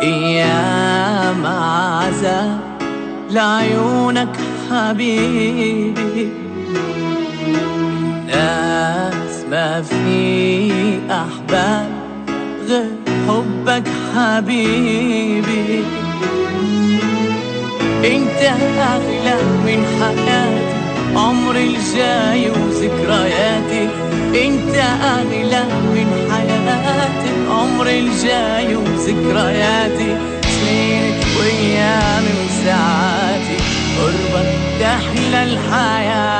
أيام عذاب لعيونك حبيبي، الناس ما في أحباب غير حبك حبيبي. انت أغلى من حياتي، عمري الجاي وذكرياتي. انت أغلى من حياتي، عمري الجاي وذكرياتي. سنينك وأيامي وساعاتي، قربك تحلى الحياة.